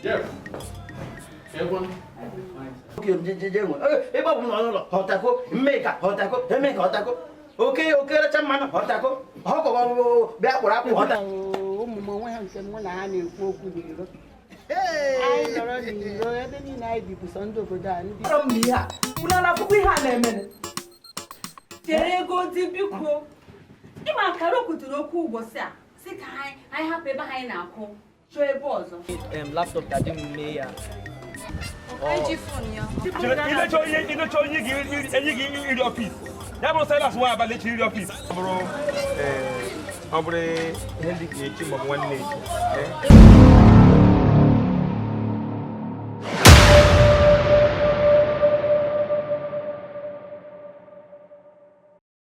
Jeff. Everyone. Okay, hotako, make hotako. Okay, let's man hotako. Hoko, Beaquara. Hey, I already night because under from here. We had a minute. There go the buco. If I can't to no cool was there. Sick I have paper behind our home. Show a boss. Laptop that you may. In your office. That was Silas Nwaaba let you in your office. Hombre, Henry came of one nation.